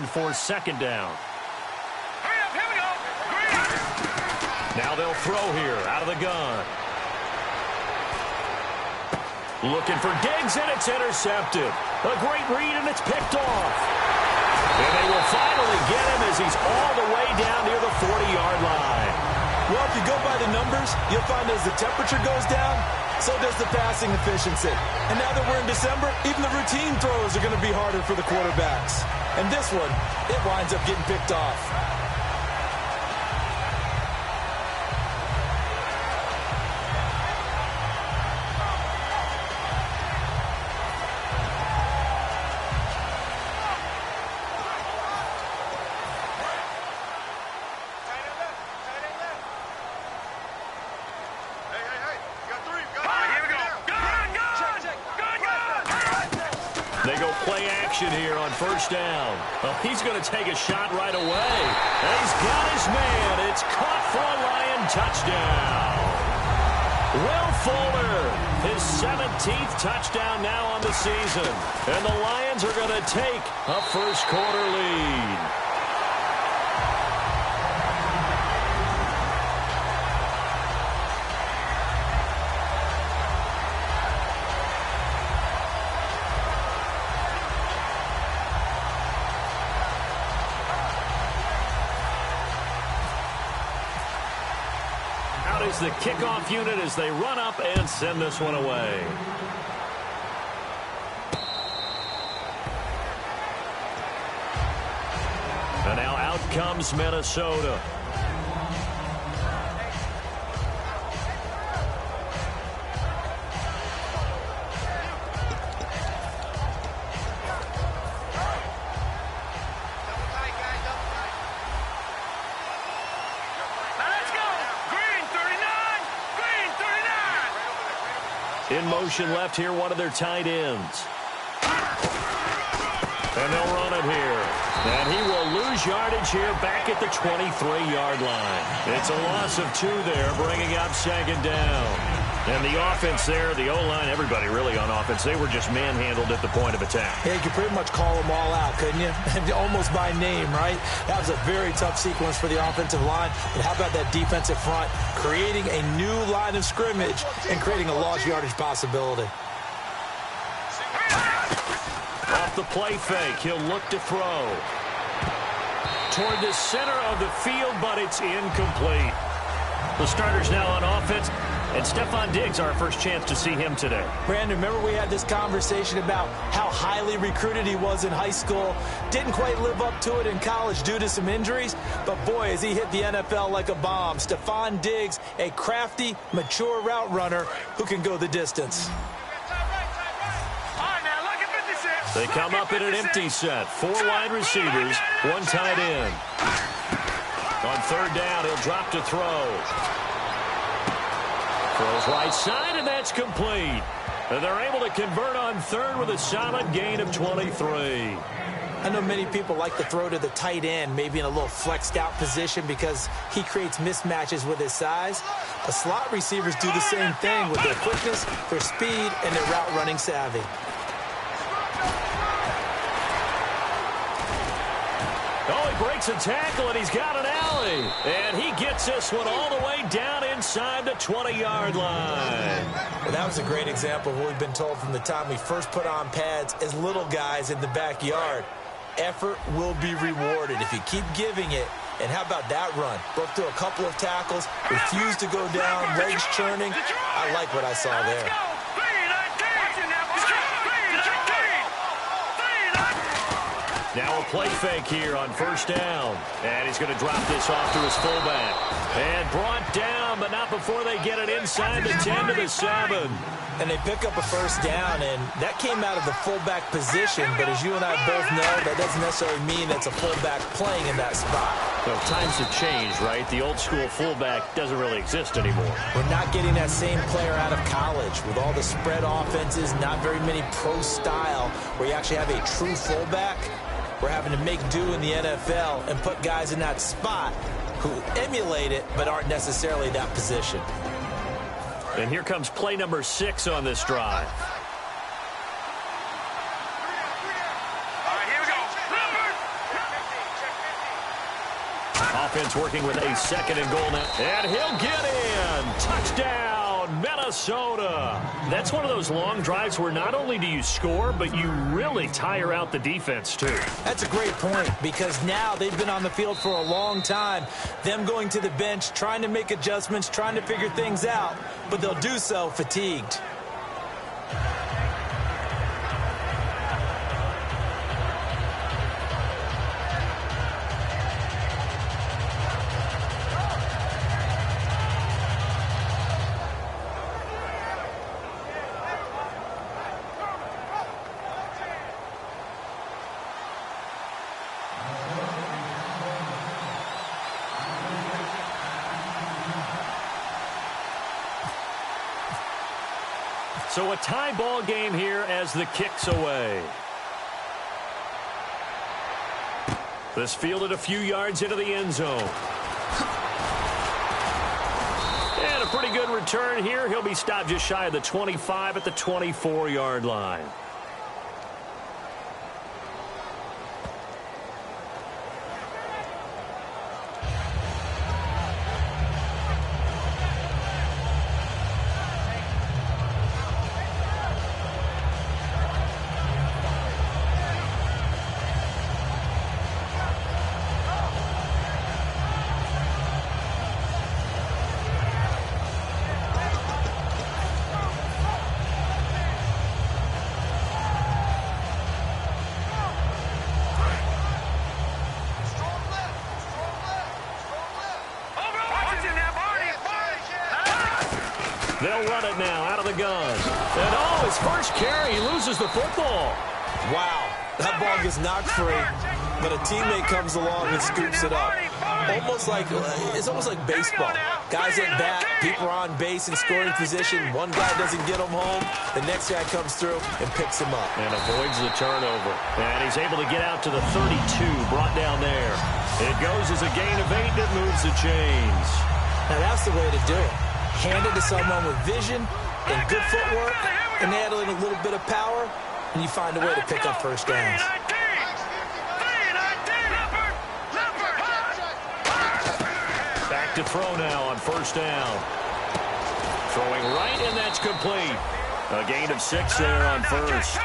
for second down. Hurry up, here we go. Now they'll throw here out of the gun. Looking for Diggs, and it's intercepted. A great read, and it's picked off. And they will finally get him as he's all the way down near the 40-yard line. Well, if you go by the numbers, you'll find as the temperature goes down, so does the passing efficiency. And now that we're in December, even the routine throws are going to be harder for the quarterbacks. And this one, it winds up getting picked off. Here on first down. Well, he's going to take a shot right away. And he's got his man. It's caught for a Lion touchdown. Will Fuller, his 17th touchdown now on the season. And the Lions are going to take a first quarter lead. Is the kickoff unit as they run up and send this one away. And now out comes Minnesota. In motion left here, one of their tight ends. And they'll run it here. And he will lose yardage here back at the 23-yard line. It's a loss of 2 there, bringing up second down. And the offense there, the O-line, everybody really on offense, they were just manhandled at the point of attack. Yeah, you could pretty much call them all out, couldn't you? Almost by name, right? That was a very tough sequence for the offensive line. But how about that defensive front creating a new line of scrimmage and creating a lost yardage possibility? Off the play fake, he'll look to throw. Toward the center of the field, but it's incomplete. The starters now on offense. And Stefon Diggs, our first chance to see him today. Brandon, remember we had this conversation about how highly recruited he was in high school. Didn't quite live up to it in college due to some injuries. But, boy, as he hit the NFL like a bomb. Stefon Diggs, a crafty, mature route runner who can go the distance. They come up in an empty set. 4 wide receivers, 1 tight end. On third down, he'll drop to throw. Throws right side, and that's complete. And they're able to convert on third with a solid gain of 23. I know many people like to throw to the tight end, maybe in a little flexed out position because he creates mismatches with his size. The slot receivers do the same thing with their quickness, their speed, and their route running savvy. Oh, he breaks a tackle, and he's got an alley. And he gets this one all the way down inside the 20-yard line. Well, that was a great example of what we've been told from the time we first put on pads as little guys in the backyard. Effort will be rewarded if you keep giving it. And how about that run? Broke through a couple of tackles, refused to go down, legs churning. I like what I saw there. Now a play fake here on first down. And he's going to drop this off to his fullback. And brought down, but not before they get it inside the 10 to the 7. And they pick up a first down, and that came out of the fullback position. But as you and I both know, that doesn't necessarily mean it's a fullback playing in that spot. Well, times have changed, right? The old school fullback doesn't really exist anymore. We're not getting that same player out of college. With all the spread offenses, not very many pro style, where you actually have a true fullback. We're having to make do in the NFL and put guys in that spot who emulate it but aren't necessarily that position. And here comes play number 6 on this drive. All right, here we go. offense working with a second and goal now. And he'll get in. Touchdown, Minnesota. That's one of those long drives where not only do you score, but you really tire out the defense, too. That's a great point, because now they've been on the field for a long time. Them going to the bench, trying to make adjustments, trying to figure things out, but they'll do so fatigued. So a tie ball game here as the kick's away. This fielded a few yards into the end zone. And a pretty good return here. He'll be stopped just shy of the 25 at the 24-yard line. They'll run it now out of the gun. And oh, his first carry, he loses the football. Wow, that ball gets knocked free, but a teammate comes along and scoops it up. It's almost like baseball. Guys at bat, people are on base in scoring position. One guy doesn't get him home. The next guy comes through and picks him up. And avoids the turnover. And he's able to get out to the 32, brought down there. It goes as a gain of 8 that moves the chains. Now that's the way to do it. Hand it to someone with vision and good footwork, and add in a little bit of power, and you find a way to pick up first downs. Back to throw now on first down. Throwing right, and that's complete. A gain of 6 there on first.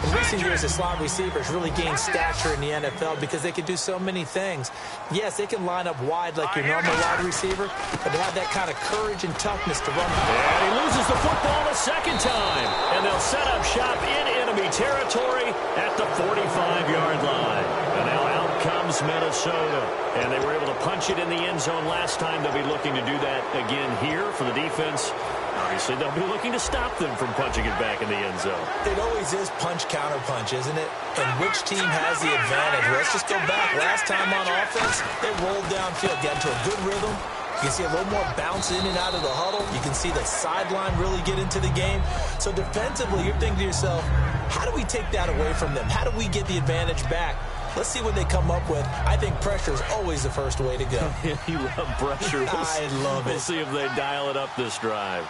In recent years, the slot receivers really gained stature in the NFL because they can do so many things. Yes, they can line up wide like your normal wide receiver, but they have that kind of courage and toughness to run. And he loses the football the second time. And they'll set up shop in enemy territory at the 45-yard line. And now out comes Minnesota. And they were able to punch it in the end zone last time. They'll be looking to do that again here for the defense. Obviously, they'll be looking to stop them from punching it back in the end zone. It always is punch-counter-punch, isn't it? And which team has the advantage? Let's just go back. Last time on offense, they rolled downfield, got into a good rhythm. You can see a little more bounce in and out of the huddle. You can see the sideline really get into the game. So defensively, you're thinking to yourself, how do we take that away from them? How do we get the advantage back? Let's see what they come up with. I think pressure is always the first way to go. You love pressure. I love it. We'll see if they dial it up this drive.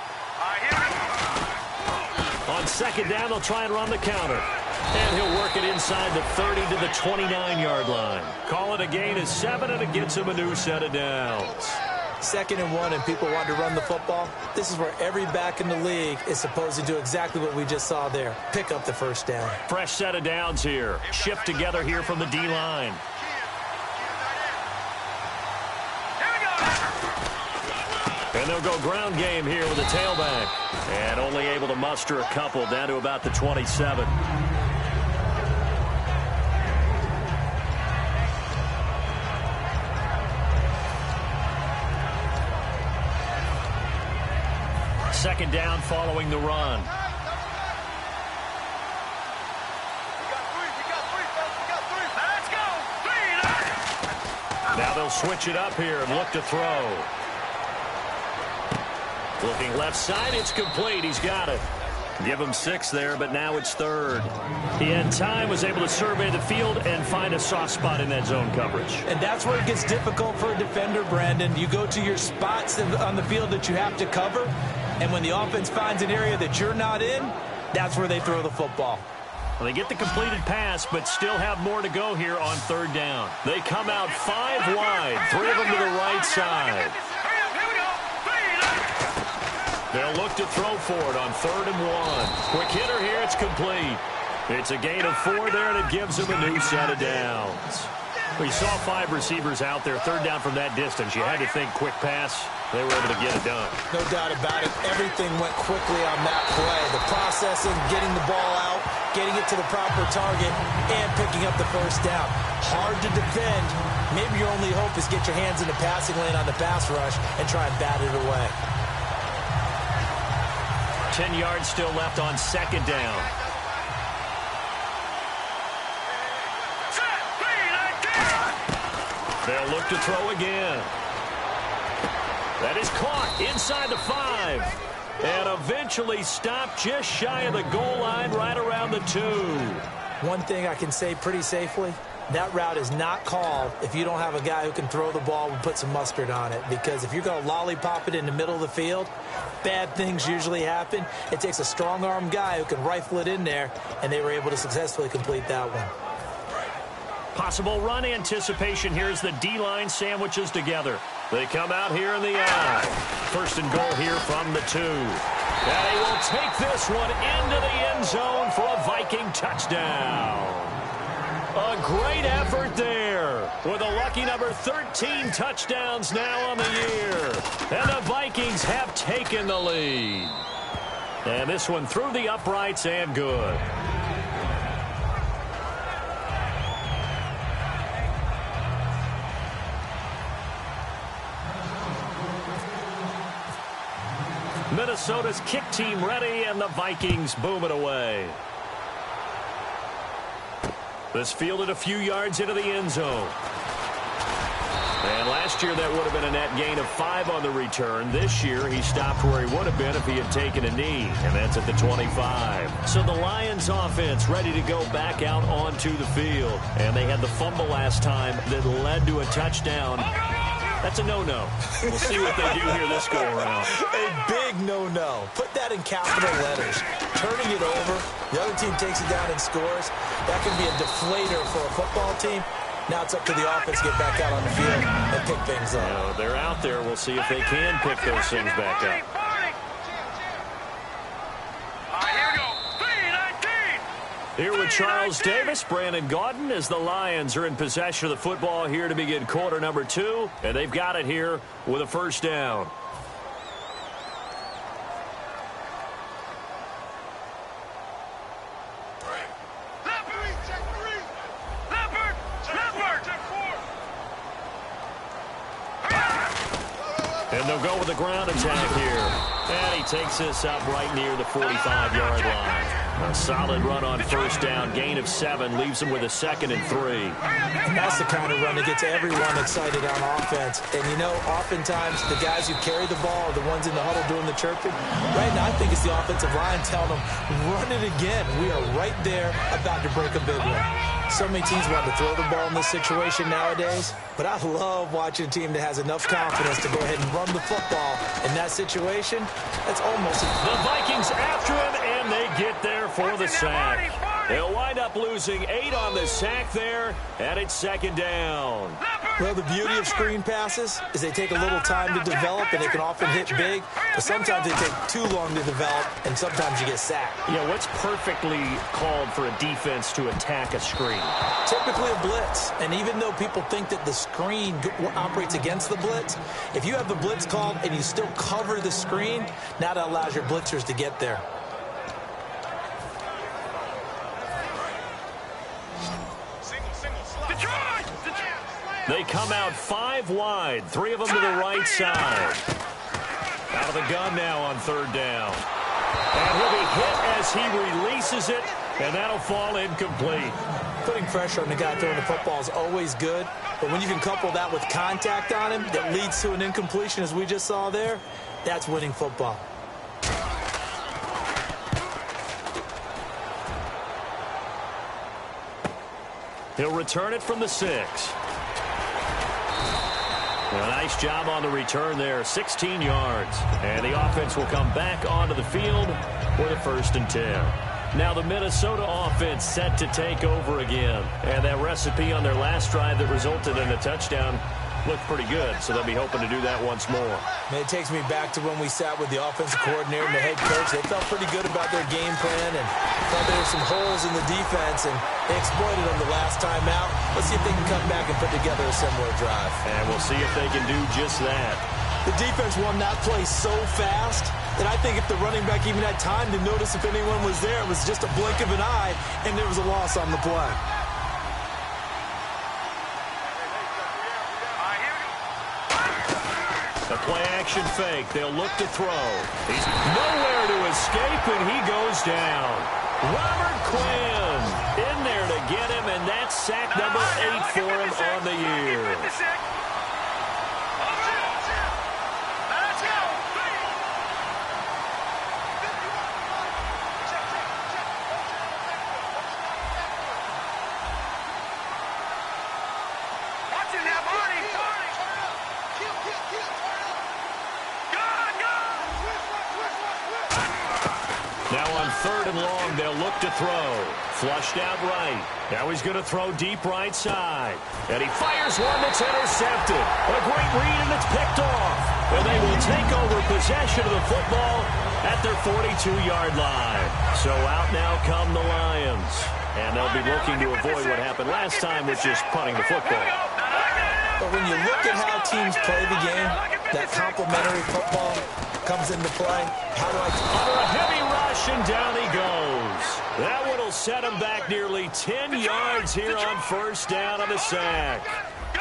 On second down, they'll try and run the counter. And he'll work it inside the 30 to the 29-yard line. Call it a gain of 7, and it gets him a new set of downs. 2nd and 1, and people want to run the football. This is where every back in the league is supposed to do exactly what we just saw there. Pick up the first down. Fresh set of downs here. Shift together here from the D-line. And they'll go ground game here with a tailback. And only able to muster a couple down to about the 27. Second down following the run. Now they'll switch it up here and look to throw. Looking left side, it's complete. He's got it. Give him 6 there, but now it's 3rd. He had time, was able to survey the field and find a soft spot in that zone coverage. And that's where it gets difficult for a defender, Brandon. You go to your spots on the field that you have to cover, and when the offense finds an area that you're not in, that's where they throw the football. Well, they get the completed pass, but still have more to go here on third down. They come out 5 wide, 3 of them to the right side. They'll look to throw for it on 3rd and 1. Quick hitter here, it's complete. It's a gain of 4 there, and it gives them a new set of downs. We saw 5 receivers out there, 3rd down from that distance. You had to think quick pass. They were able to get it done. No doubt about it. Everything went quickly on that play. The processing, getting the ball out, getting it to the proper target, and picking up the first down. Hard to defend. Maybe your only hope is get your hands in the passing lane on the pass rush and try and bat it away. 10 yards still left on 2nd down. They'll look to throw again. That is caught inside the 5. And eventually stopped just shy of the goal line right around the 2. One thing I can say pretty safely, that route is not called if you don't have a guy who can throw the ball and put some mustard on it. Because if you're going to lollipop it in the middle of the field, bad things usually happen. It takes a strong-arm guy who can rifle it in there, and they were able to successfully complete that one. Possible run anticipation here as the D-line sandwiches together. They come out here in the eye. 1st and goal here from the 2. And he will take this one into the end zone for a Viking touchdown. A great effort there with a lucky number 13 touchdowns now on the year. And the Vikings have taken the lead. And this one through the uprights and good. Minnesota's kick team ready, and the Vikings boom it away. This fielded a few yards into the end zone. And last year that would have been a net gain of 5 on the return. This year he stopped where he would have been if he had taken a knee, and that's at the 25. So the Lions offense ready to go back out onto the field. And they had the fumble last time that led to a touchdown. That's a no-no. We'll see what they do here this go-around. A big no-no. Put that in capital letters. Turning it over, the other team takes it down and scores. That can be a deflator for a football team. Now it's up to the offense to get back out on the field and pick things up. You know, they're out there. We'll see if they can pick those things back up. Here with Charles Davis, Brandon Gaudin, as the Lions are in possession of the football here to begin quarter number 2. And they've got it here with a 1st down. And they'll go with the ground attack here. And he takes this up right near the 45-yard line. A solid run on 1st down, gain of 7, leaves him with a 2nd and 3. And that's the kind of run that gets everyone excited on offense. And, you know, oftentimes the guys who carry the ball are the ones in the huddle doing the chirping. Right now, I think it's the offensive line telling them, run it again. We are right there about to break a big one. So many teams want to throw the ball in this situation nowadays, but I love watching a team that has enough confidence to go ahead and run the football in that situation. That's almost the Vikings after him, and they get there for the sack. They'll wind up losing 8 on the sack there, and it's 2nd down. Well, the beauty of screen passes is they take a little time to develop, and they can often hit big, but sometimes they take too long to develop, and sometimes you get sacked. Yeah, what's perfectly called for a defense to attack a screen? Typically a blitz, and even though people think that the screen operates against the blitz, if you have the blitz called and you still cover the screen, now that allows your blitzers to get there. They come out 5 wide, 3 of them to the right side. Out of the gun now on 3rd down. And he'll be hit as he releases it, and that'll fall incomplete. Putting pressure on the guy throwing the football is always good, but when you can couple that with contact on him that leads to an incompletion, as we just saw there, that's winning football. He'll return it from the 6. A nice job on the return there, 16 yards. And the offense will come back onto the field for the 1st and 10. Now the Minnesota offense set to take over again. And that recipe on their last drive that resulted in a touchdown looked pretty good, so they'll be hoping to do that once more. It takes me back to when we sat with the offensive coordinator and the head coach. They felt pretty good about their game plan and thought there were some holes in the defense, and they exploited them the last time out. Let's see if they can come back and put together a similar drive. And we'll see if they can do just that. The defense won that play so fast that I think if the running back even had time to notice if anyone was there, it was just a blink of an eye, and there was a loss on the play. A play-action fake. They'll look to throw. He's nowhere to escape, and he goes down. Robert Quinn in there to get him, and that's sack number 8 for him on the year. Now on 3rd and long, they'll look to throw. Flushed out right. Now he's going to throw deep right side. And he fires one that's intercepted. A great read, and it's picked off. And they will take over possession of the football at their 42-yard line. So out now come the Lions. And they'll be looking to avoid what happened last time, which is punting the football. But when you look at how teams play the game, that complementary football comes into play. How do I... Under a heavy rush, and down he goes. That one will set him back nearly 10 yards here on 1st down on the sack.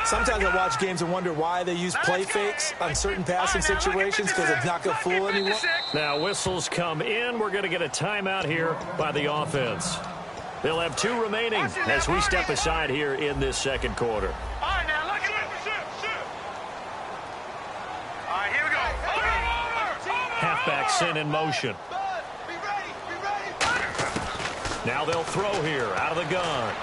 Sometimes I watch games and wonder why they use play fakes on certain passing situations, because it's not going to fool anyone. Now whistles come in. We're going to get a timeout here by the offense. They'll have 2 remaining as we step aside here in this 2nd quarter. Halfback sent in motion. Now they'll throw here out of the gun.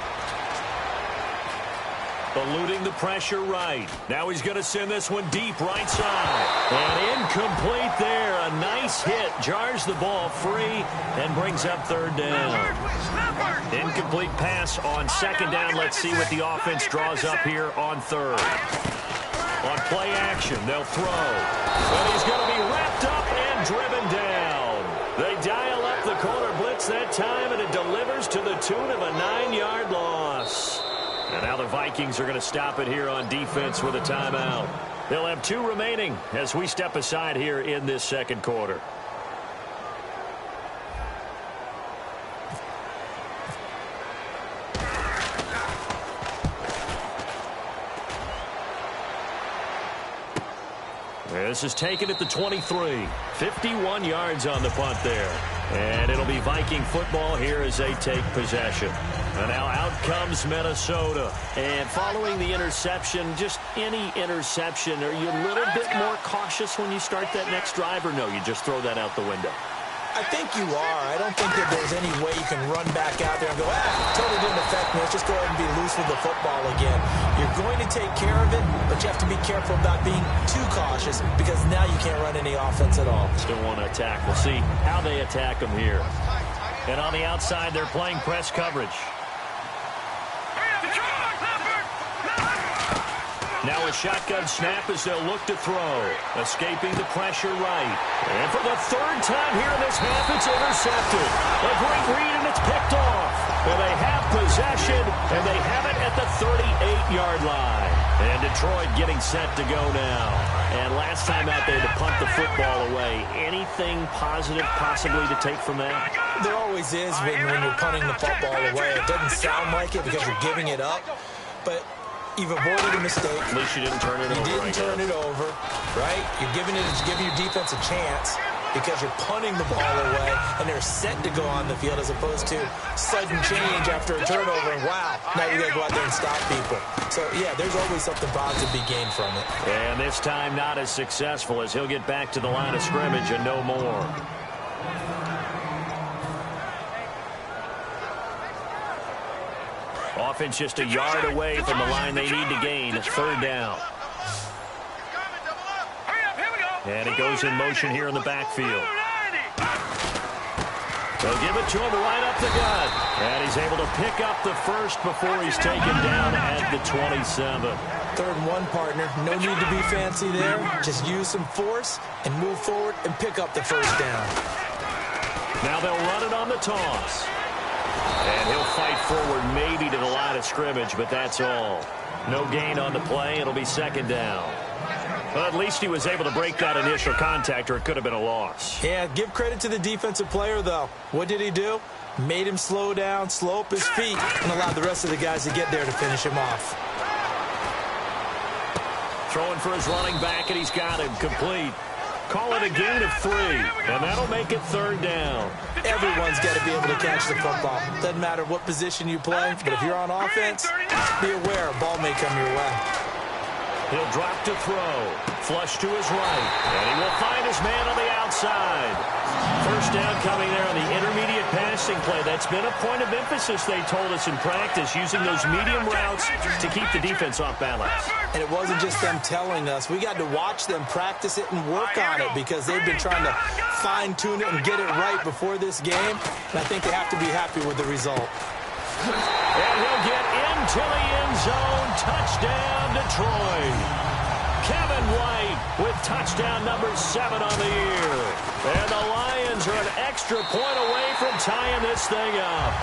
Eluding the pressure right. Now he's going to send this one deep right side. And incomplete there. A nice hit. Jars the ball free and brings up 3rd down. Incomplete pass on 2nd down. Let's see what the offense draws up here on 3rd. On play action, they'll throw. And he's going to be wrapped up and driven down. They dial up the corner blitz that time, and it delivers to the tune of a 9-yard loss. And now the Vikings are going to stop it here on defense with a timeout. They'll have 2 remaining as we step aside here in this 2nd quarter. This is taken at the 23. 51 yards on the punt there. And it'll be Viking football here as they take possession. And now out comes Minnesota. And following the interception, just any interception, are you a little bit more cautious when you start that next drive, or no, you just throw that out the window? I think you are. I don't think that there's any way you can run back out there and go, totally didn't affect me. Let's just go ahead and be loose with the football again. You're going to take care of it, but you have to be careful about being too cautious, because now you can't run any offense at all. Still want to attack. We'll see how they attack them here. And on the outside, they're playing press coverage. Now a shotgun snap as they'll look to throw. Escaping the pressure right. And for the 3rd time here in this half, it's intercepted. A great read, and it's picked off. And they have possession, and they have it at the 38-yard line. And Detroit getting set to go now. And last time out there to punt the football away. Anything positive possibly to take from that? There always is when you're punting the football away. It doesn't sound like it because you're giving it up, but you've avoided a mistake. At least you didn't turn it over. You didn't turn it over, right? You're giving your defense a chance because you're punting the ball away, and they're set to go on the field, as opposed to sudden change after a turnover, and wow, now you got to go out there and stop people. So, yeah, there's always something positive to be gained from it. And this time not as successful, as he'll get back to the line of scrimmage and no more. Offense just a yard away from the line they need to gain. 3rd down. And it goes in motion here in the backfield. They'll give it to him right up the gut. And he's able to pick up the first before he's taken down at the 27. 3rd and 1, partner. No need to be fancy there. Just use some force and move forward and pick up the first down. Now they'll run it on the toss. And he'll fight forward maybe to the line of scrimmage, but that's all. No gain on the play. It'll be 2nd down. Well, at least he was able to break that initial contact, or it could have been a loss. Yeah, give credit to the defensive player, though. What did he do? Made him slow down, slow up his feet, and allowed the rest of the guys to get there to finish him off. Throwing for his running back, and he's got him complete. Call it a gain of 3, and that'll make it 3rd down. Everyone's got to be able to catch the football. Doesn't matter what position you play, but if you're on offense, be aware a ball may come your way. He'll drop to throw. Flush to his right. And he will find his man on the outside. First down coming there on the intermediate passing play. That's been a point of emphasis, they told us in practice, using those medium routes to keep the defense off balance. And it wasn't just them telling us. We got to watch them practice it and work on it because they've been trying to fine-tune it and get it right before this game. And I think they have to be happy with the result. And he'll get into the end zone. Touchdown, Detroit. Kevin White with touchdown number 7 on the year. And the Lions are an extra point away from tying this thing up.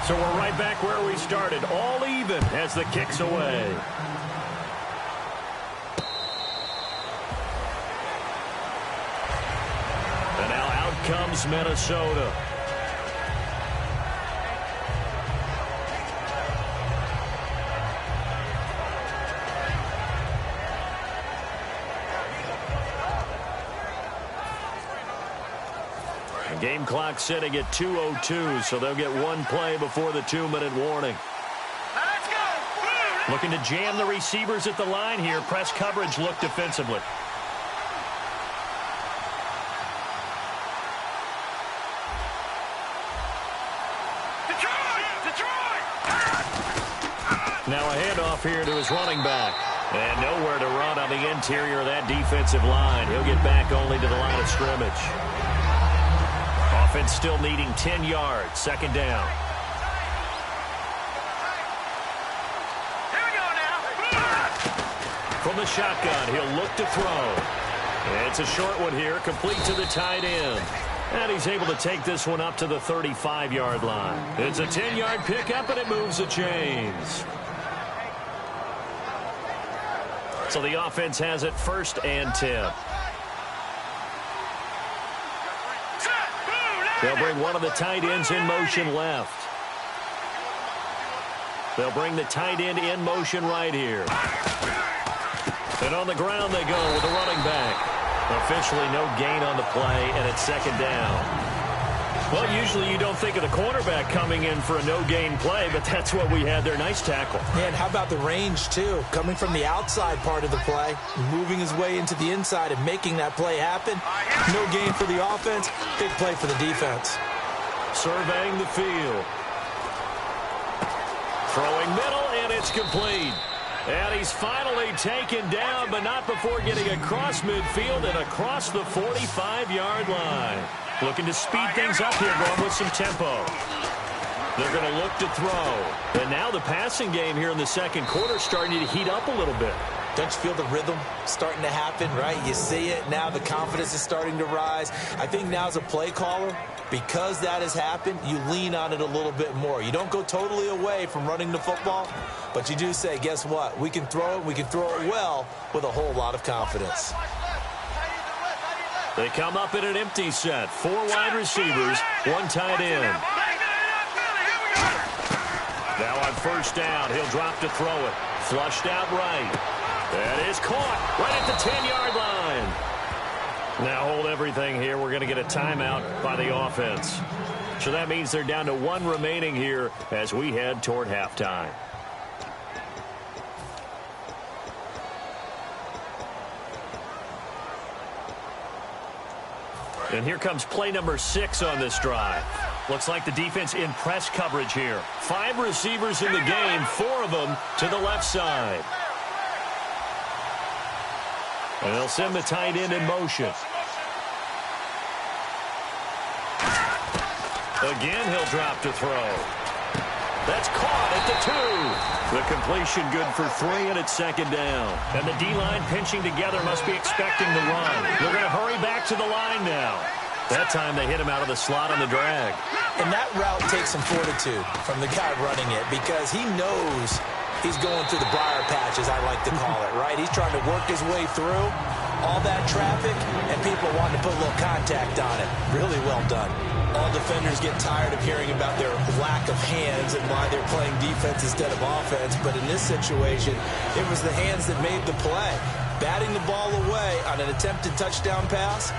So we're right back where we started, all even as the kick's away. And now out comes Minnesota. Game clock sitting at 2:02, so they'll get one play before the 2-minute warning. Let's go. Looking to jam the receivers at the line here. Press coverage look defensively. Detroit! Now a handoff here to his running back. And nowhere to run on the interior of that defensive line. He'll get back only to the line of scrimmage. Offense still needing 10 yards. 2nd down. Here we go now. From the shotgun, he'll look to throw. It's a short one here, complete to the tight end. And he's able to take this one up to the 35-yard line. It's a 10-yard pickup, and it moves the chains. So the offense has it 1st and 10. They'll bring one of the tight ends in motion left. They'll bring the tight end in motion right here. And on the ground they go with the running back. Officially no gain on the play, and it's 2nd down. Well, usually you don't think of the cornerback coming in for a no-gain play, but that's what we had there. Nice tackle. And how about the range, too? Coming from the outside part of the play, moving his way into the inside and making that play happen. No gain for the offense, big play for the defense. Surveying the field. Throwing middle, and it's complete. And he's finally taken down, but not before getting across midfield and across the 45-yard line. Looking to speed things up here, going with some tempo. They're going to look to throw. And now the passing game here in the 2nd quarter starting to heat up a little bit. Don't you feel the rhythm starting to happen, right? You see it. Now the confidence is starting to rise. I think now as a play caller, because that has happened, you lean on it a little bit more. You don't go totally away from running the football, but you do say, guess what? We can throw it. We can throw it well with a whole lot of confidence. They come up in an empty set. 4 wide receivers, 1 tight end. Now on 1st down, he'll drop to throw it. Flushed out right. That is caught right at the 10-yard line. Now hold everything here. We're going to get a timeout by the offense. So that means they're down to 1 remaining here as we head toward halftime. And here comes play number 6 on this drive. Looks like the defense in press coverage here. 5 receivers in the game, 4 of them to the left side. And they'll send the tight end in motion. Again, he'll drop to throw. That's caught at the 2. The completion good for 3, and it's second down. And the D-line pinching together must be expecting the run. They're going to hurry back to the line now. That time they hit him out of the slot on the drag. And that route takes some fortitude from the guy running it because he knows he's going through the briar patch, as I like to call it, right? He's trying to work his way through all that traffic, and people want to put a little contact on it. Really well done. All defenders get tired of hearing about their lack of hands and why they're playing defense instead of offense. But in this situation, it was the hands that made the play. Batting the ball away on an attempted touchdown pass.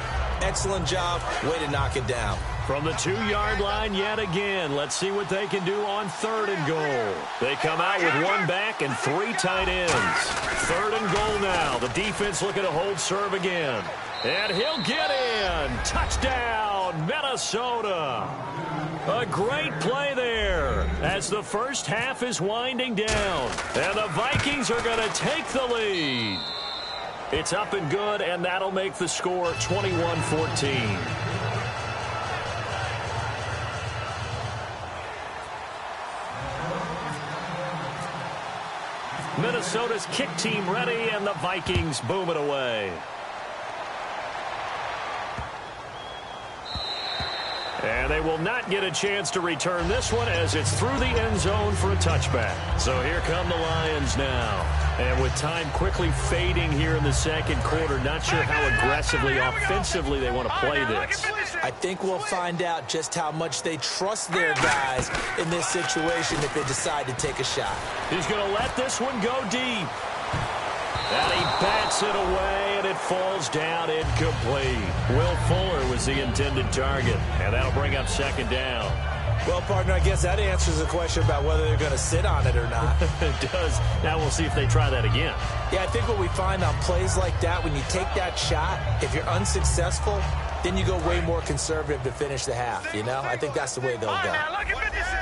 Excellent job. Way to knock it down. From the 2-yard line yet again. Let's see what they can do on 3rd and goal. They come out with 1 back and 3 tight ends. 3rd and goal now. The defense looking to hold serve again. And he'll get in. Touchdown, Minnesota. A great play there as the first half is winding down. And the Vikings are going to take the lead. It's up and good, and that'll make the score 21-14. Minnesota's kick team ready, and the Vikings boom it away. And they will not get a chance to return this one as it's through the end zone for a touchback. So here come the Lions now. And with time quickly fading here in the second quarter, not sure how aggressively, offensively they want to play this. I think we'll find out just how much they trust their guys in this situation if they decide to take a shot. He's going to let this one go deep. And he bats it away, and it falls down incomplete. Will Fuller was the intended target, and that'll bring up second down. Well, partner, I guess that answers the question about whether they're going to sit on it or not. It does. Now we'll see if they try that again. Yeah, I think what we find on plays like that, when you take that shot, if you're unsuccessful, then you go way more conservative to finish the half, you know? I think that's the way they'll go.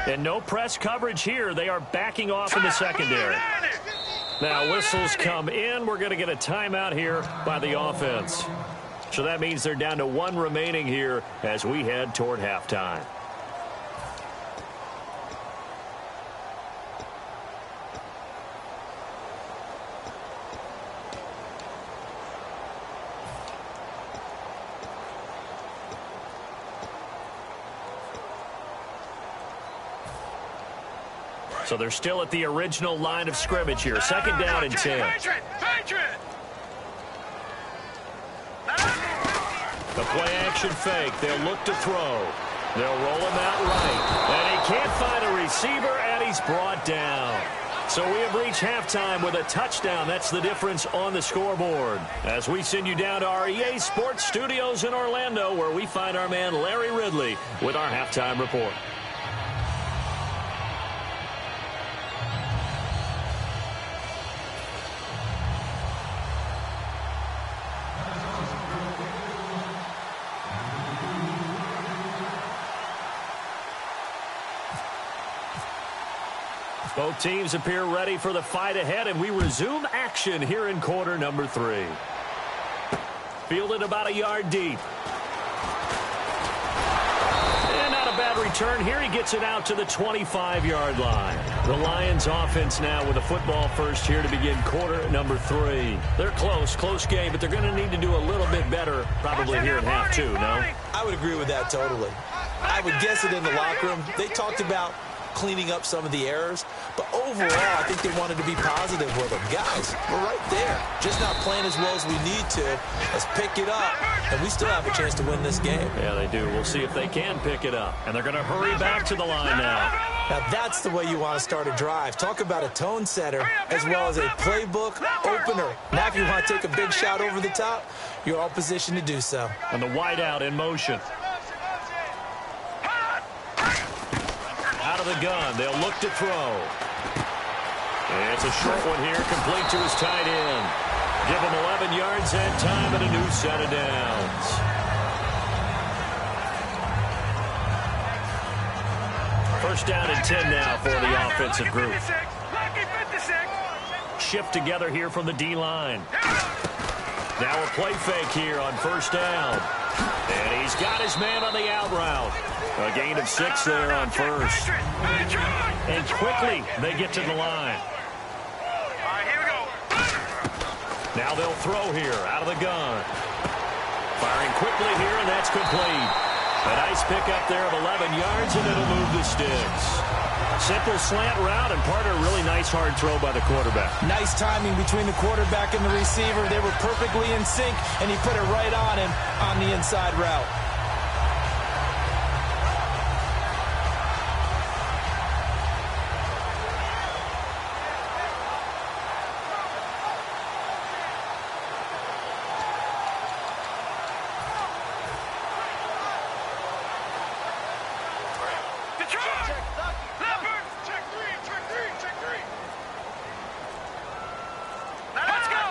And no press coverage here. They are backing off in the secondary. Now whistles come in. We're going to get a timeout here by the offense. So that means they're down to 1 remaining here as we head toward halftime. So they're still at the original line of scrimmage here. Second down and 10. The play action fake. They'll look to throw. They'll roll him out right. And he can't find a receiver, and he's brought down. So we have reached halftime with a touchdown. That's the difference on the scoreboard. As we send you down to our EA Sports Studios in Orlando, where we find our man Larry Ridley with our halftime report. Both teams appear ready for the fight ahead, and we resume action here in quarter number 3. Fielded about a yard deep. And not a bad return here. He gets it out to the 25-yard line. The Lions offense now with a football first here to begin quarter number 3. They're close game, but they're going to need to do a little bit better probably here in half 2, no? I would agree with that totally. I would guess it in the locker room. They talked about cleaning up some of the errors, but overall I think they wanted to be positive with them. Guys, we're right there, just not playing as well as we need to. Let's pick it up, and we still have a chance to win this game. Yeah, they do. We'll see if they can pick it up, and they're going to hurry back to the line now. Now that's the way you want to start a drive. Talk about a tone setter as well as a playbook opener. Now if you want to take a big shot over the top, you're all positioned to do so. And the wideout in motion. Out of the gun, they'll look to throw. It's a short one here, complete to his tight end. Give him 11 yards that time and a new set of downs. First down and 10 now for the offensive group. Shift together here from the D-line. Now a play fake here on first down. And he's got his man on the out route. A gain of 6 there on first. And quickly they get to the line. Now they'll throw here out of the gun. Firing quickly here, and that's complete. A nice pickup there of 11 yards, and it'll move the sticks. Simple slant route, and part of a really nice hard throw by the quarterback. Nice timing between the quarterback and the receiver. They were perfectly in sync, and he put it right on him on the inside route.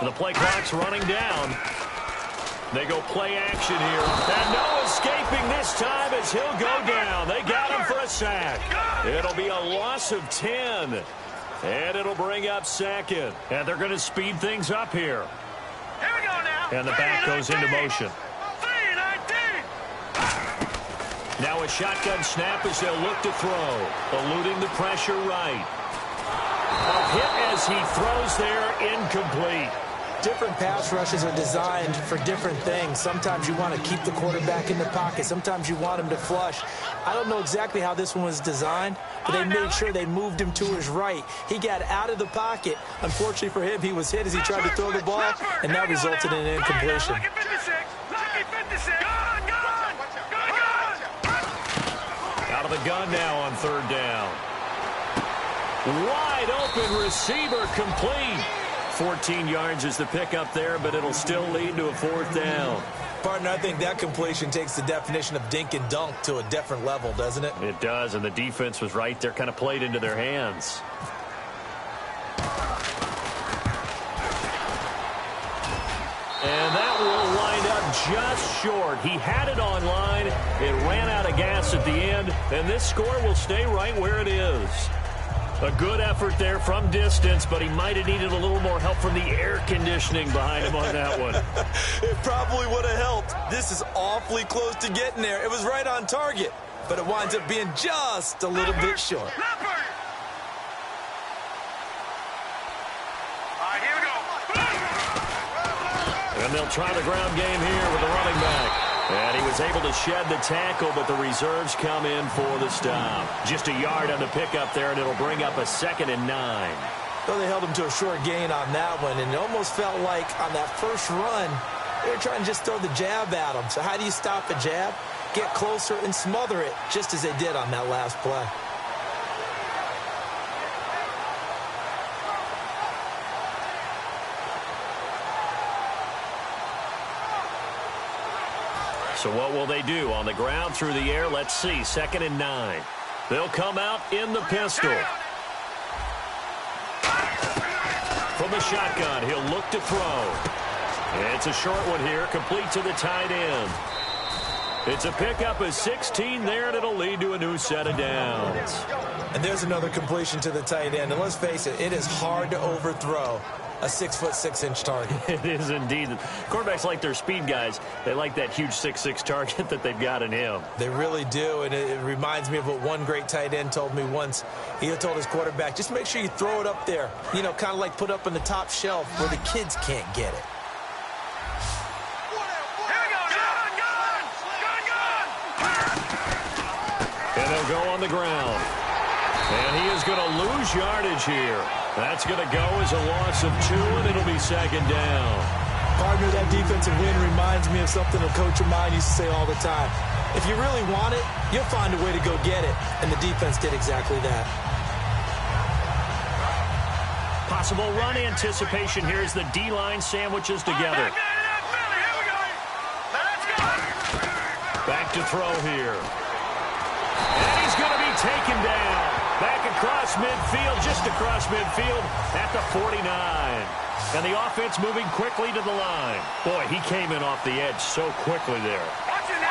The play clock's running down. They go play action here. And no escaping this time as he'll go down. They got him for a sack. It'll be a loss of 10. And it'll bring up second. And they're going to speed things up here. Here we go now. And the back goes into motion. Now a shotgun snap as they'll look to throw. Eluding the pressure right. A hit as he throws there, incomplete. Different pass rushes are designed for different things. Sometimes you want to keep the quarterback in the pocket. Sometimes you want him to flush. I don't know exactly how this one was designed, but they made sure they moved him to his right. He got out of the pocket. Unfortunately for him, he was hit as he tried to throw the ball, and that resulted in an incompletion. Out of the gun now on third down. Wide open receiver complete. 14 yards is the pickup there, but it'll still lead to a fourth down. Partner, I think that completion takes the definition of dink and dunk to a different level, doesn't it? It does, and the defense was right there, kind of played into their hands. And that will wind up just short. He had it on line. It ran out of gas at the end, and this score will stay right where it is. A good effort there from distance, but he might have needed a little more help from the air conditioning behind him on that one. It probably would have helped. This is awfully close to getting there. It was right on target, but it winds up being just a little bit short. And they'll try the ground game here with the running back. And he was able to shed the tackle, but the reserves come in for the stop. Just a yard on the pickup there, and it'll bring up a 2nd and 9. Well, they held him to a short gain on that one, and it almost felt like on that first run, they were trying to just throw the jab at him. So how do you stop a jab? Get closer and smother it, just as they did on that last play. So what will they do? On the ground, through the air, let's see. 2nd and 9. They'll come out in the pistol. From the shotgun, he'll look to throw. It's a short one here, complete to the tight end. It's a pickup of 16 there, and it'll lead to a new set of downs. And there's another completion to the tight end. And let's face it, it is hard to overthrow a 6'6" target. It is indeed. Quarterbacks like their speed guys. They like that huge 6'6" target that they've got in him. They really do, and it reminds me of what one great tight end told me once. He told his quarterback, just make sure you throw it up there. You know, kind of like put up on the top shelf where the kids can't get it. And they'll go on the ground. And he is going to lose yardage here. That's going to go as a loss of 2, and it'll be 2nd down. Partner, that defensive win reminds me of something a coach of mine used to say all the time. If you really want it, you'll find a way to go get it. And the defense did exactly that. Possible run anticipation here as the D-line sandwiches together. Back to throw here. And he's going to be taken down. Back across midfield, just across midfield at the 49. And the offense moving quickly to the line. Boy, he came in off the edge so quickly there.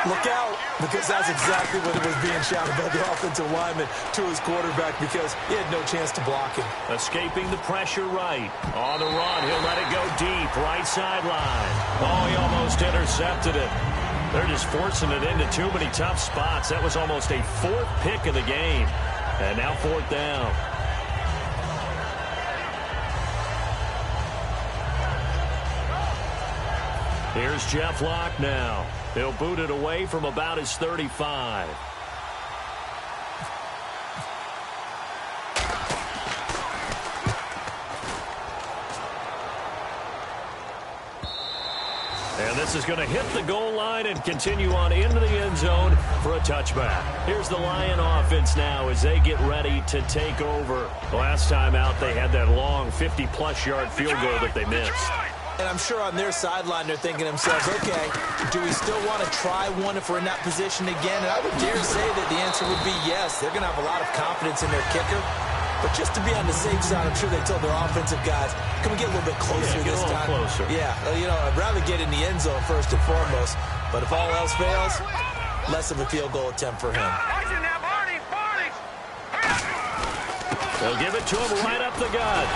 Look out, because that's exactly what it was being shouted by the offensive lineman to his quarterback, because he had no chance to block him. Escaping the pressure right. On the run, he'll let it go deep, right sideline. Oh, he almost intercepted it. They're just forcing it into too many tough spots. That was almost a fourth pick of the game. And now fourth down. Here's Jeff Locke now. He'll boot it away from about his 35. And this is going to hit the goal line and continue on into the end zone for a touchback. Here's the Lion offense now as they get ready to take over. Last time out, they had that long 50-plus yard field goal that they missed. And I'm sure on their sideline they're thinking to themselves, okay, do we still want to try one if we're in that position again? And I would dare say that the answer would be yes. They're going to have a lot of confidence in their kicker. But just to be on the safe side, I'm sure they told their offensive guys, can we get a little bit closer this time? Closer. Yeah, you know, I'd rather get in the end zone first and foremost. But if all else fails, less of a field goal attempt for him. They'll give it to him right up the gut.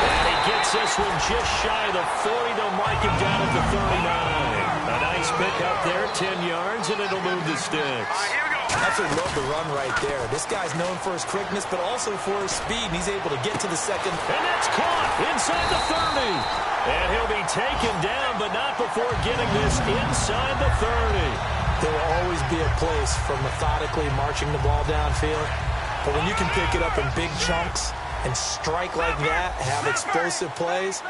And he gets this one just shy of the 40. They'll mark him down at the 39. A nice pick up there, 10 yards, and it'll move the sticks. Absolutely love the run right there. This guy's known for his quickness, but also for his speed, and he's able to get to the second. And that's caught inside the 30. And he'll be taken down, but not before getting this inside the 30. There will always be a place for methodically marching the ball downfield. But when you can pick it up in big chunks and strike like that, have explosive plays,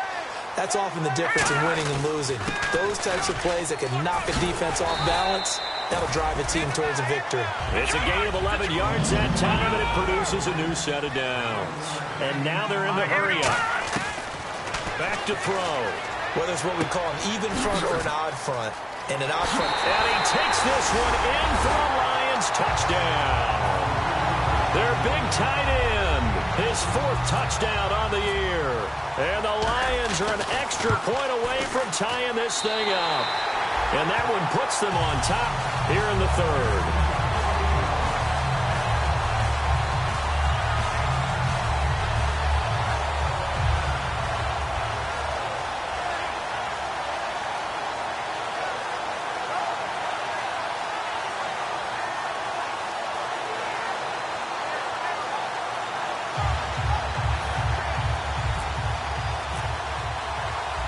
that's often the difference in winning and losing. Those types of plays that can knock a defense off balance, that'll drive a team towards a victory. It's a gain of 11 yards that time, and it produces a new set of downs. And now they're in the hurry up. Back to throw. Whether it's what we call an even front or an odd front. And an odd front. And he takes this one in for a Lions touchdown. Their big tight end, his fourth touchdown on the year. And the Lions are an extra point away from tying this thing up. And that one puts them on top here in the third.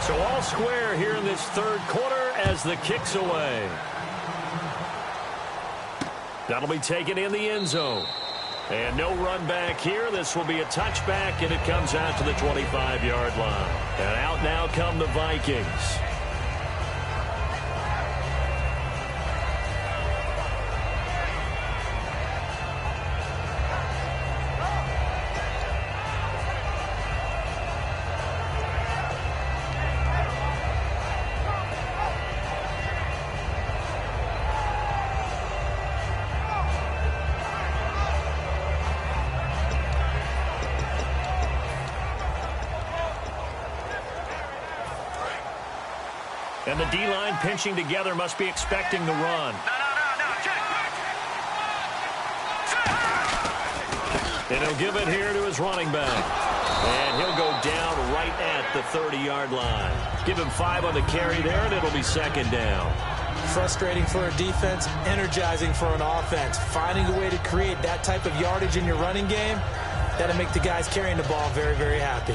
So all square here in this third quarter as the kick's away. That'll be taken in the end zone. And no run back here. This will be a touchback, and it comes out to the 25-yard line. And out now come the Vikings. And the D-line pinching together must be expecting the run. And he'll give it here to his running back. And he'll go down right at the 30-yard line. Give him 5 on the carry there, and it'll be second down. Frustrating for a defense, energizing for an offense. Finding a way to create that type of yardage in your running game, that'll make the guys carrying the ball very, very happy.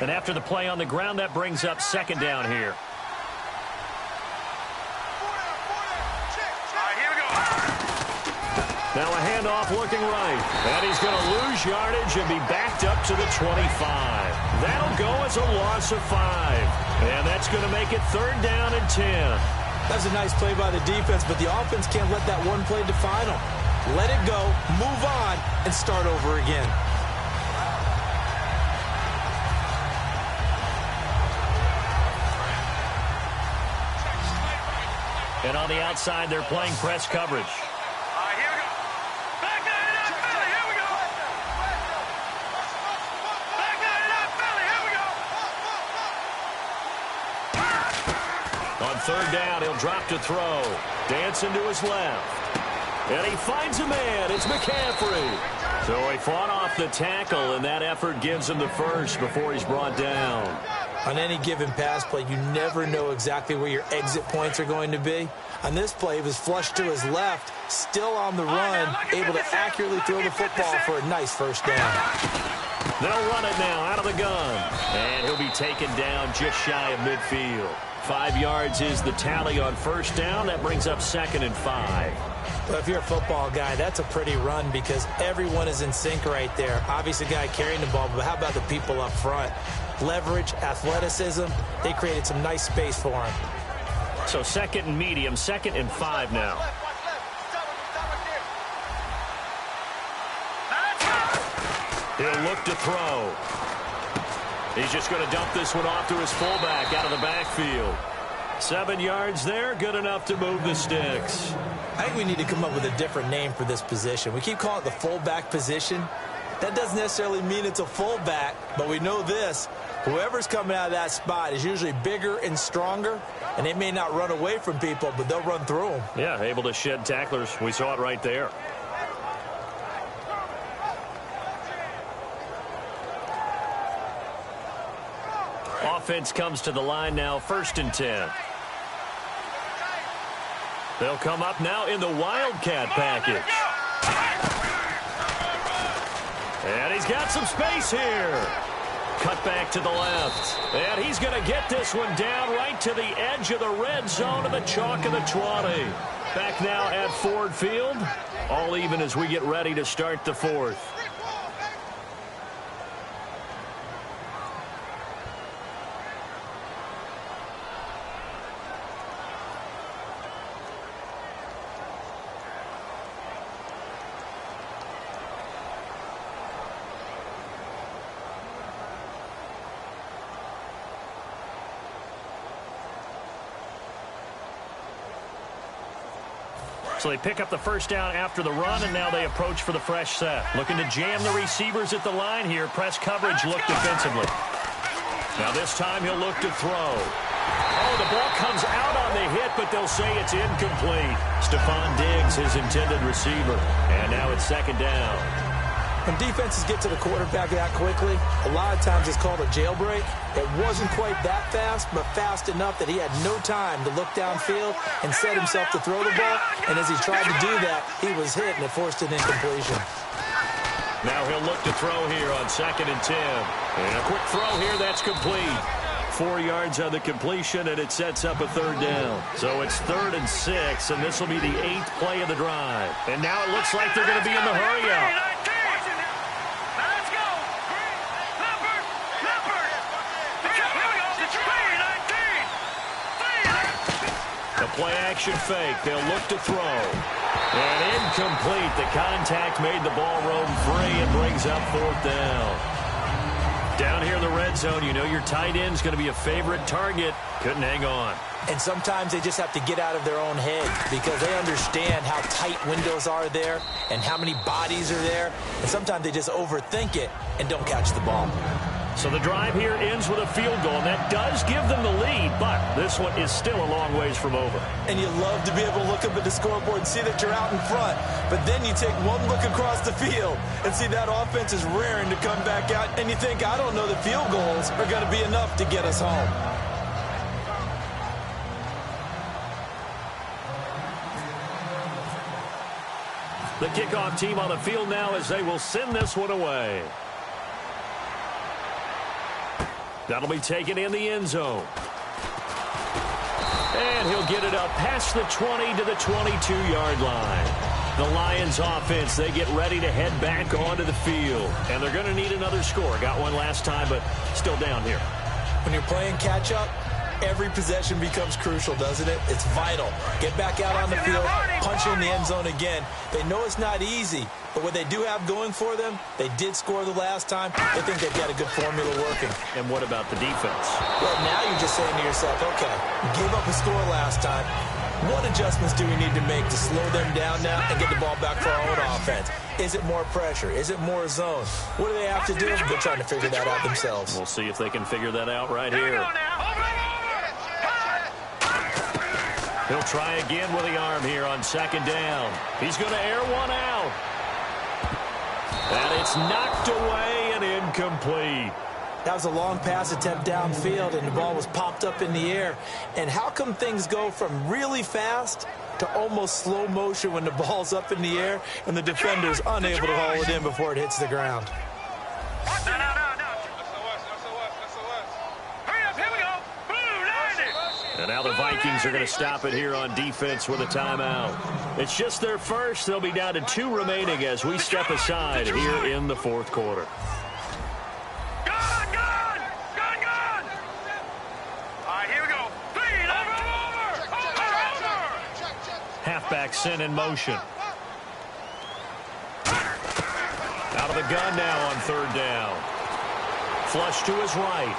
And after the play on the ground, that brings up second down here. Now a handoff looking right. And he's going to lose yardage and be backed up to the 25. That'll go as a loss of 5. And that's going to make it third down and 10. That was a nice play by the defense, but the offense can't let that one play define them. Let it go, move on, and start over again. And on the outside, they're playing press coverage. All right, here we go. Back nine it up, Philly. Here we go. Back nine it up, Philly. Here we go. On third down, he'll drop to throw. Dancing to his left. And he finds a man. It's McCaffrey. So he fought off the tackle, and that effort gives him the first before he's brought down. On any given pass play, you never know exactly where your exit points are going to be. On this play, he was flushed to his left, still on the run, able to accurately throw the football for a nice first down. They'll run it now out of the gun. And he'll be taken down just shy of midfield. 5 yards is the tally on first down. That brings up 2nd and 5. Well, if you're a football guy, that's a pretty run because everyone is in sync right there. Obviously, the guy carrying the ball, but how about the people up front? Leverage, athleticism, they created some nice space for him. So 2nd and medium, 2nd and 5 now. He'll look to throw. He's just going to dump this one off to his fullback out of the backfield. 7 yards there, good enough to move the sticks. I think we need to come up with a different name for this position. We keep calling it the fullback position. That doesn't necessarily mean it's a fullback, but we know this. Whoever's coming out of that spot is usually bigger and stronger, and they may not run away from people, but they'll run through them. Yeah, able to shed tacklers. We saw it right there. Offense comes to the line now, 1st and 10. They'll come up now in the Wildcat package. And he's got some space here. Cut back to the left. And he's going to get this one down right to the edge of the red zone of the chalk of the 20. Back now at Ford Field. All even as we get ready to start the 4th. So they pick up the first down after the run, and now they approach for the fresh set. Looking to jam the receivers at the line here. Press coverage, look defensively. Now this time he'll look to throw. Oh, the ball comes out on the hit, but they'll say it's incomplete. Stephon Diggs, his intended receiver. And now it's 2nd down. When defenses get to the quarterback that quickly, a lot of times it's called a jailbreak. It wasn't quite that fast, but fast enough that he had no time to look downfield and set himself to throw the ball. And as he tried to do that, he was hit, and it forced an incompletion. Now he'll look to throw here on 2nd and 10. And a quick throw here, that's complete. 4 yards on the completion, and it sets up a 3rd down. So it's 3rd and 6, and this will be the 8th play of the drive. And now it looks like they're going to be in the hurry-up. Play-action fake. They'll look to throw. And incomplete. The contact made the ball roam free and brings up 4th down. Down here in the red zone, you know your tight end's going to be a favorite target. Couldn't hang on. And sometimes they just have to get out of their own head because they understand how tight windows are there and how many bodies are there. And sometimes they just overthink it and don't catch the ball. So the drive here ends with a field goal, and that does give them the lead, but this one is still a long ways from over. And you love to be able to look up at the scoreboard and see that you're out in front, but then you take one look across the field and see that offense is raring to come back out, and you think, I don't know, the field goals are going to be enough to get us home. The kickoff team on the field now as they will send this one away. That'll be taken in the end zone. And he'll get it up past the 20 to the 22-yard line. The Lions offense, they get ready to head back onto the field. And they're going to need another score. Got one last time, but still down here. When you're playing catch-up, every possession becomes crucial, doesn't it? It's vital. Get back out on the field, punch in the end zone again. They know it's not easy, but what they do have going for them, they did score the last time. They think they've got a good formula working. And what about the defense? Well, now you're just saying to yourself, okay, you gave up a score last time. What adjustments do we need to make to slow them down now and get the ball back for our own offense? Is it more pressure? Is it more zone? What do they have to do? They're trying to figure that out themselves. We'll see if they can figure that out right here. He'll try again with the arm here on second down. He's going to air one out. And it's knocked away and incomplete. That was a long pass attempt downfield, and the ball was popped up in the air. And how come things go from really fast to almost slow motion when the ball's up in the air and the defender's unable to haul it in before it hits the ground? And now the Vikings are going to stop it here on defense with a timeout. It's just their first. They'll be down to 2 remaining as we step aside here in the fourth quarter. Halfback sent in motion. Out of the gun now on third down. Flush to his right.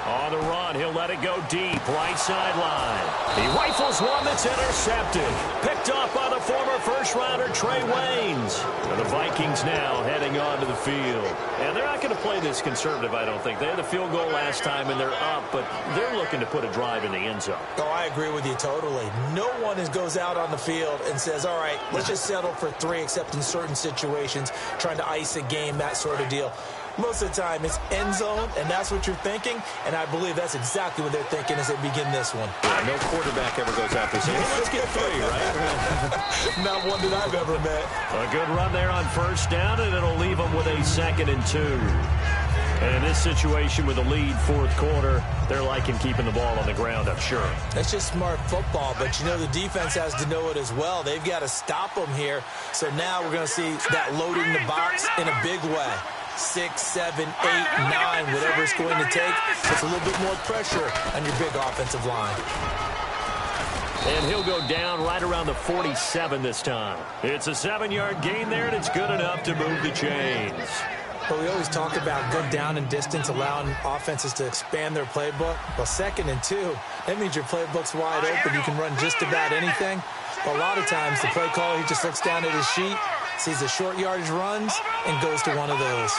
On the run, he'll let it go deep, right sideline. He rifles one that's intercepted. Picked up by the former first-rounder Trey Waynes. And the Vikings now heading onto the field. And they're not going to play this conservative, I don't think. They had the field goal last time, and they're up, but they're looking to put a drive in the end zone. Oh, I agree with you totally. No one goes out on the field and says, all right, let's just settle for 3, except in certain situations, trying to ice a game, that sort of deal. Most of the time, it's end zone, and that's what you're thinking, and I believe that's exactly what they're thinking as they begin this one. Yeah, no quarterback ever goes out there saying, hey, let's get 3, right? Not one that I've ever met. A good run there on first down, and it'll leave them with a 2nd and 2. And in this situation with the lead fourth quarter, they're liking keeping the ball on the ground, I'm sure. That's just smart football, but you know the defense has to know it as well. They've got to stop them here. So now we're going to see that loading the box in a big way. 6, 7, 8, 9, whatever it's going to take. It's a little bit more pressure on your big offensive line. And he'll go down right around the 47 this time. It's a 7-yard gain there, and it's good enough to move the chains. But we always talk about good down and distance, allowing offenses to expand their playbook. Well, 2nd and 2, that means your playbook's wide open. You can run just about anything. But a lot of times, the play caller, he just looks down at his sheet, sees the short yardage runs, and goes to one of those.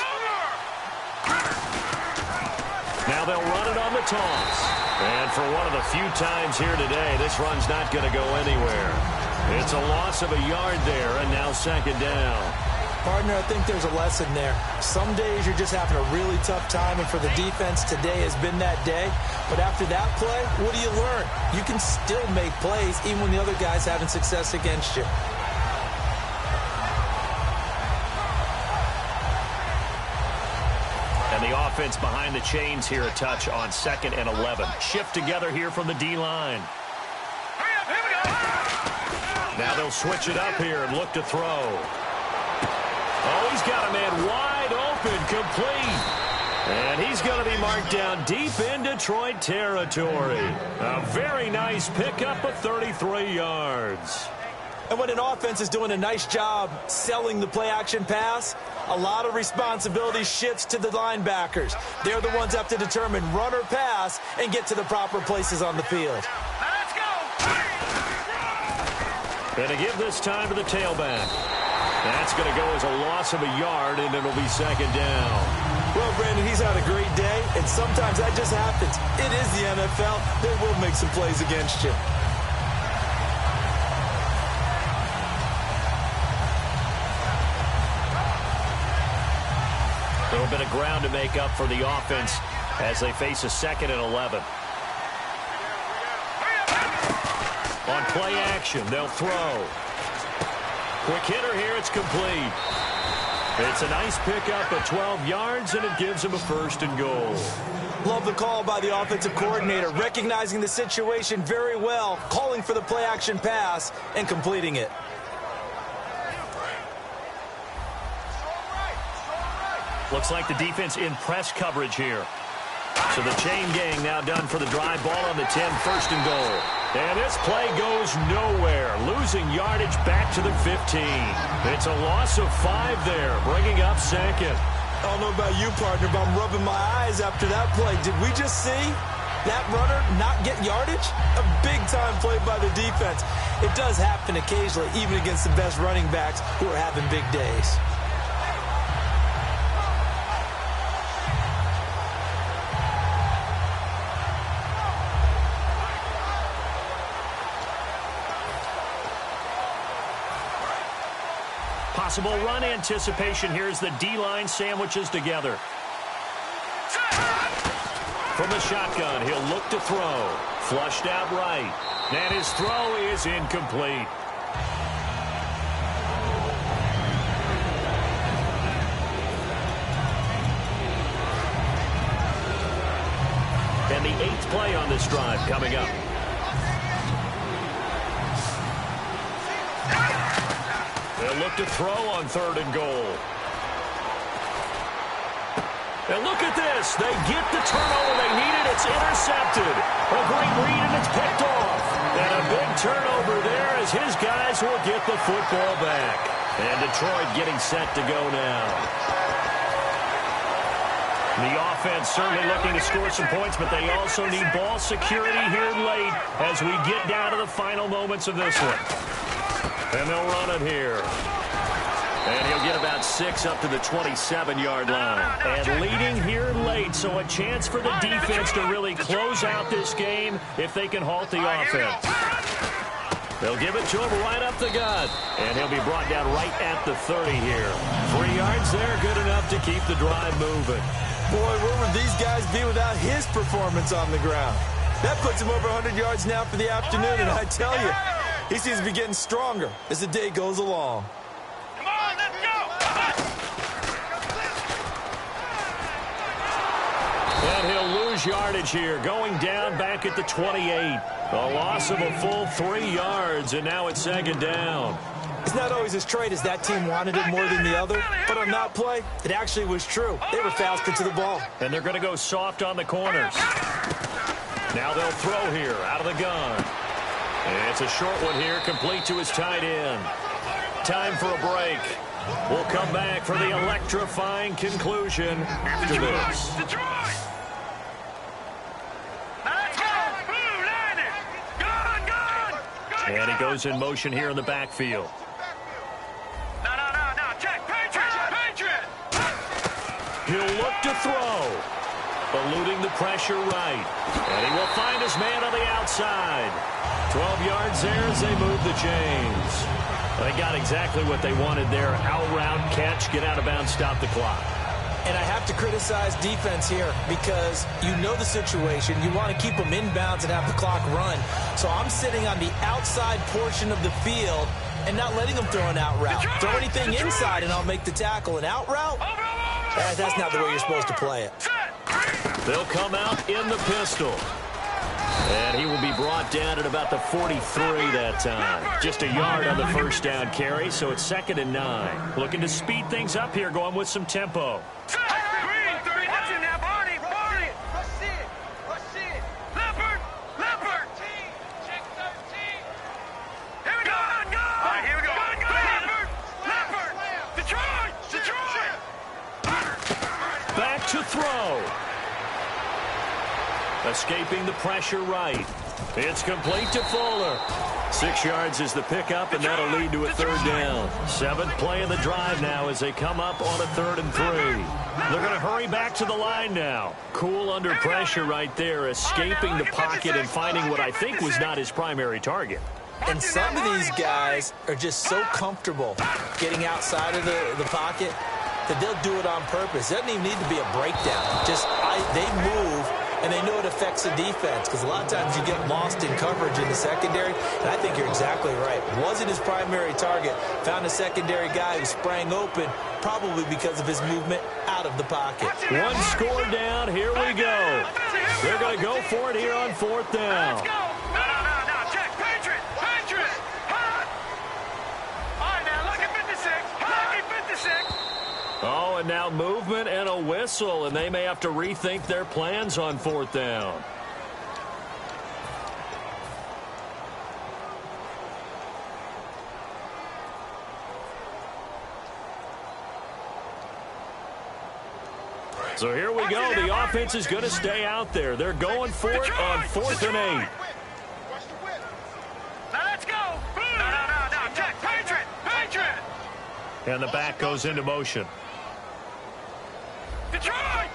Now they'll run it on the toss. And for one of the few times here today, this run's not going to go anywhere. It's a loss of a yard there, and now 2nd down. Partner, I think there's a lesson there. Some days you're just having a really tough time, and for the defense, today has been that day. But after that play, what do you learn? You can still make plays even when the other guy's having success against you. And the offense behind the chains here a touch on 2nd and 11. Shift together here from the D-line. Now they'll switch it up here and look to throw. Oh, he's got a man wide open, complete. And he's going to be marked down deep in Detroit territory. A very nice pickup of 33 yards. And when an offense is doing a nice job selling the play-action pass, a lot of responsibility shifts to the linebackers. They're the ones that have to determine run or pass and get to the proper places on the field. Let's go! And to give this time to the tailback. That's going to go as a loss of a yard, and it'll be 2nd down. Well, Brandon, he's had a great day, and sometimes that just happens. It is the NFL. They will make some plays against you. A little bit of ground to make up for the offense as they face a 2nd and 11. On play action, they'll throw. Quick hitter here, it's complete. It's a nice pickup of 12 yards, and it gives them a 1st and goal. Love the call by the offensive coordinator, recognizing the situation very well, calling for the play-action pass, and completing it. Looks like the defense in press coverage here. So the chain gang now done for the drive. Ball on the 10, 1st and goal. And this play goes nowhere. Losing yardage back to the 15. It's a loss of 5 there, bringing up 2nd. I don't know about you, partner, but I'm rubbing my eyes after that play. Did we just see that runner not get yardage? A big-time play by the defense. It does happen occasionally, even against the best running backs who are having big days. Possible run anticipation here as the D-line sandwiches together. From the shotgun, he'll look to throw. Flushed out right. And his throw is incomplete. And the 8th play on this drive coming up. They'll look to throw on 3rd and goal. And look at this. They get the turnover they needed. It's intercepted. A great read, and it's picked off. And a big turnover there as his guys will get the football back. And Detroit getting set to go now. The offense certainly looking to score some points, but they also need ball security here late as we get down to the final moments of this one. And they'll run it here. And he'll get about 6 up to the 27-yard line. And leading here late, so a chance for the defense to really close out this game if they can halt the offense. They'll give it to him right up the gut. And he'll be brought down right at the 30 here. 3 yards there, good enough to keep the drive moving. Boy, where would these guys be without his performance on the ground? That puts him over 100 yards now for the afternoon, and I tell you, he seems to be getting stronger as the day goes along. Come on, let's go! And he'll lose yardage here, going down back at the 28. A loss of a full 3 yards, and now it's 2nd down. It's not always as straight as that team wanted it more than the other, but on that play, it actually was true. They were faster to the ball. And they're going to go soft on the corners. Now they'll throw here out of the gun. And it's a short one here, complete to his tight end. Time for a break. We'll come back for the electrifying conclusion after this. Detroit! Let's go! Blue line it! Gun! And he goes in motion here in the backfield. No, check! Patriot! He'll look to throw. Eluding the pressure right. And he will find his man on the outside. 12 yards there as they move the chains. They got exactly what they wanted there. Out route, catch, get out of bounds, stop the clock. And I have to criticize defense here because you know the situation. You want to keep them inbounds and have the clock run. So I'm sitting on the outside portion of the field and not letting them throw an out route. Throw anything inside and I'll make the tackle. An out route? That's not the way you're supposed to play it. They'll come out in the pistol. And he will be brought down at about the 43 that time. Just a yard on the first down carry, so it's 2nd and 9. Looking to speed things up here, going with some tempo. Green, 39. Watch it now, Barney. Leopard. Check 13. Here we go. All right, here we go. Leopard. Detroit. Back to throw. Escaping the pressure right. It's complete to Fuller. 6 yards is the pickup, and that'll lead to a 3rd down. 7th play of the drive now as they come up on a 3rd and 3. They're going to hurry back to the line now. Cool under pressure right there, escaping the pocket and finding what I think was not his primary target. And some of these guys are just so comfortable getting outside of the pocket that they'll do it on purpose. It doesn't even need to be a breakdown. They move, and they know it affects the defense because a lot of times you get lost in coverage in the secondary, and I think you're exactly right. Wasn't his primary target. Found a secondary guy who sprang open, probably because of his movement out of the pocket. 1 score down. Here we go. They're going to go for it here on 4th down. Let's go. No, check. Patriot. Hot. All right, now, look at 56. Oh, and now movement and a whistle, and they may have to rethink their plans on 4th down. So here we go. The offense is going to stay out there. They're going for it on 4th and 8. Now let's go. No. Check. Patriot. And the back goes into motion. Detroit.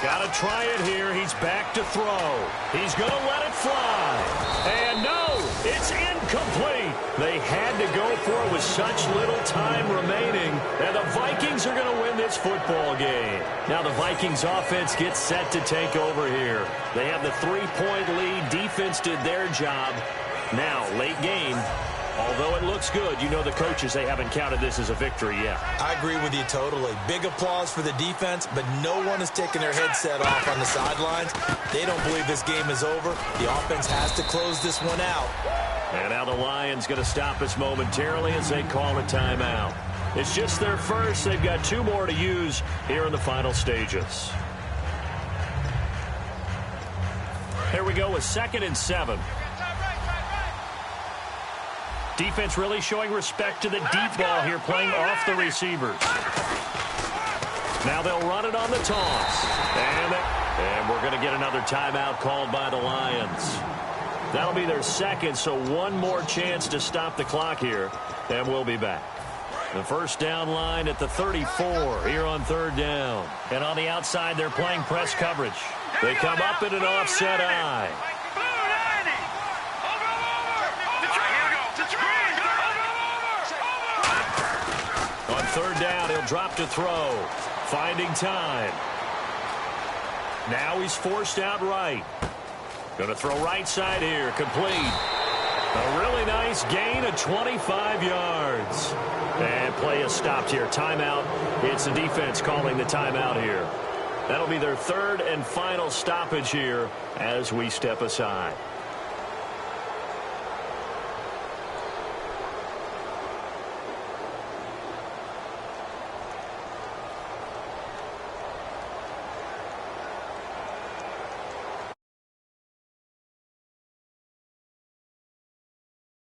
Got to try it here. He's back to throw. He's going to let it fly. And no, it's incomplete. They had to go for it with such little time remaining. And the Vikings are going to win this football game. Now the Vikings offense gets set to take over here. They have the 3-point lead. Defense did their job. Now, late game. Although it looks good, you know the coaches, they haven't counted this as a victory yet. I agree with you totally. Big applause for the defense, but no one is taking their headset off on the sidelines. They don't believe this game is over. The offense has to close this one out. And now the Lions going to stop us momentarily as they call a timeout. It's just their first. They've got 2 more to use here in the final stages. Here we go with 2nd and 7. Defense really showing respect to the deep ball here, playing off the receivers. Now they'll run it on the toss. And we're going to get another timeout called by the Lions. That'll be their 2nd, so 1 more chance to stop the clock here, and we'll be back. The first down line at the 34 here on 3rd down. And on the outside, they're playing press coverage. They come up in an offset eye. On 3rd down, he'll drop to throw. Finding time. Now he's forced out right. Going to throw right side here. Complete. A really nice gain of 25 yards. And play is stopped here. Timeout. It's the defense calling the timeout here. That'll be their 3rd and final stoppage here as we step aside.